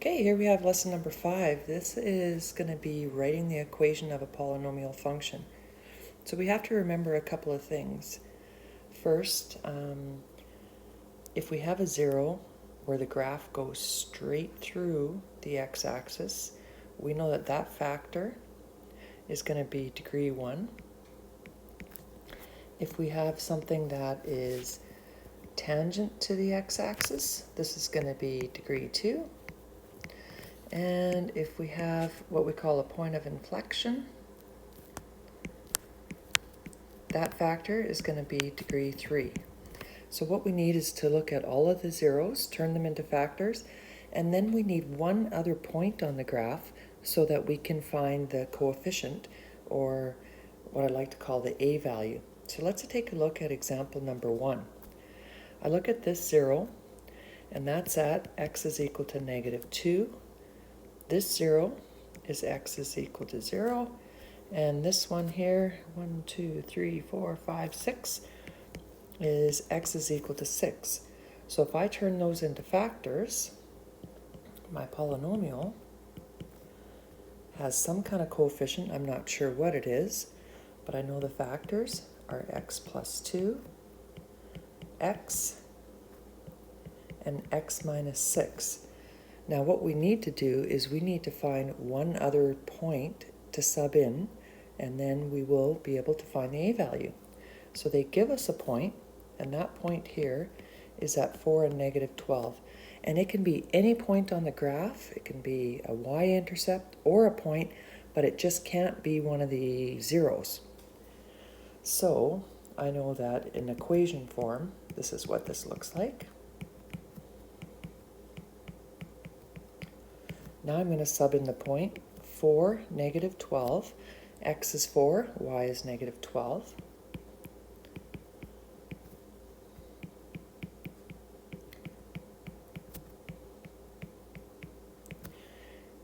Okay, here we have lesson number 5. This is going to be writing the equation of a polynomial function. So we have to remember a couple of things. First, if we have a 0 where the graph goes straight through the x-axis, we know that that factor is going to be degree 1. If we have something that is tangent to the x-axis, this is going to be degree 2. And if we have what we call a point of inflection, that factor is going to be degree 3. So what we need is to look at all of the zeros, turn them into factors, and then we need one other point on the graph so that we can find the coefficient, or what I like to call the a value. So let's take a look at example number 1. I look at this 0, and that's at x is equal to -2. This 0 is x is equal to 0, and this one here, 1, 2, 3, 4, 5, 6, is x is equal to 6. So if I turn those into factors, my polynomial has some kind of coefficient. I'm not sure what it is, but I know the factors are x plus 2, x, and x minus 6. Now what we need to do is we need to find one other point to sub in, and then we will be able to find the a value. So they give us a point, and that point here is at 4 and -12. And it can be any point on the graph. It can be a y-intercept or a point, but it just can't be one of the zeros. So I know that in equation form, this is what this looks like. Now I'm going to sub in the point 4, -12. X is 4, y is -12.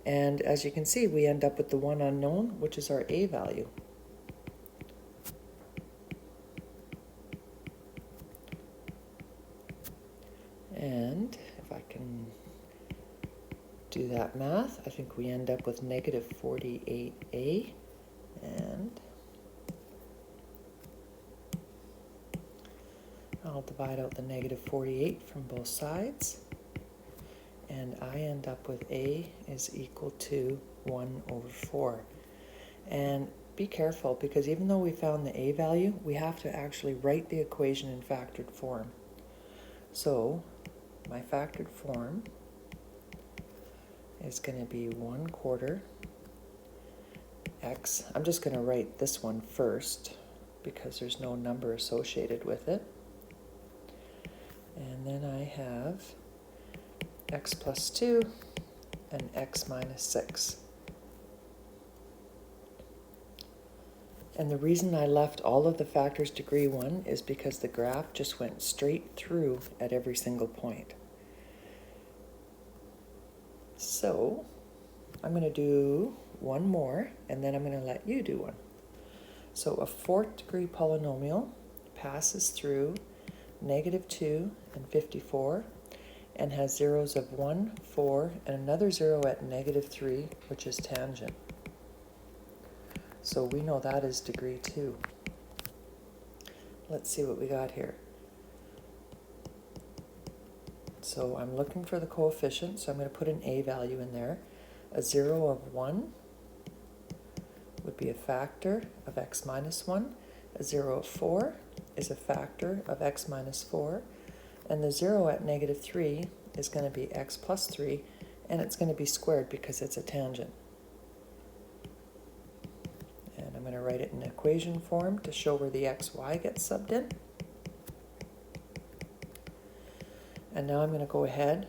And as you can see, we end up with the one unknown, which is our a value. And if I can do that math, I think we end up with -48a, and I'll divide out the -48 from both sides, and I end up with a is equal to 1/4. And be careful, because even though we found the a value, we have to actually write the equation in factored form. So my factored form is going to be 1/4 x. I'm just going to write this one first because there's no number associated with it. And then I have x plus 2 and x minus 6. And the reason I left all of the factors degree 1 is because the graph just went straight through at every single point. So I'm going to do one more, and then I'm going to let you do one. So a 4th degree polynomial passes through -2 and 54 and has zeros of 1, 4, and another 0 at -3, which is tangent. So we know that is degree 2. Let's see what we got here. So I'm looking for the coefficient, so I'm going to put an a value in there. A 0 of 1 would be a factor of x minus 1. A 0 of 4 is a factor of x minus 4. And the 0 at -3 is going to be x plus 3, and it's going to be squared because it's a tangent. And I'm going to write it in equation form to show where the xy gets subbed in. And now I'm going to go ahead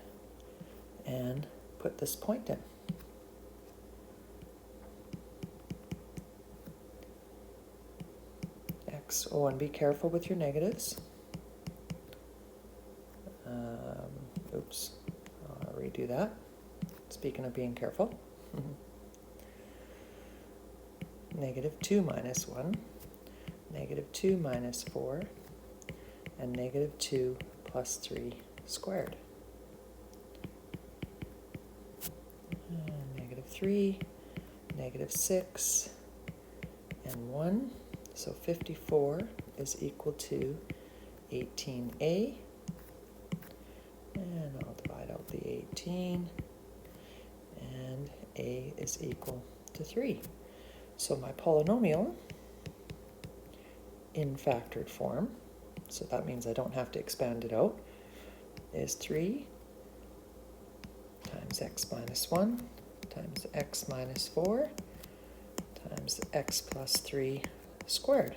and put this point in. X, oh, and be careful with your negatives. Oops, I'll redo that. Speaking of being careful. -2 minus 1, -2 minus 4, and -2 plus 3 squared. 3, -6, and 1. So 54 is equal to 18a. And I'll divide out the 18. And a is equal to 3. So my polynomial in factored form, so that means I don't have to expand it out, is 3 times x minus 1 times x minus 4 times x plus 3 squared.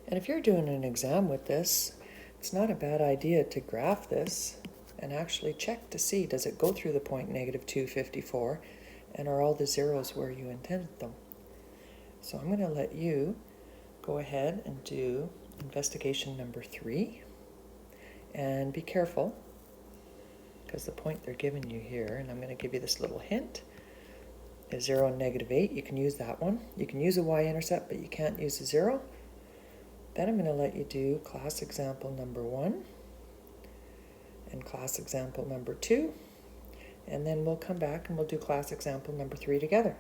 And if you're doing an exam with this, it's not a bad idea to graph this and actually check to see, does it go through the point -254, and are all the zeros where you intended them? So I'm going to let you go ahead and do investigation number 3, and be careful, because the point they're giving you here, and I'm going to give you this little hint, is 0 and -8. You can use that one. You can use a y-intercept, but you can't use a 0. Then I'm going to let you do class example number 1 and class example number 2, and then we'll come back and we'll do class example number 3 together.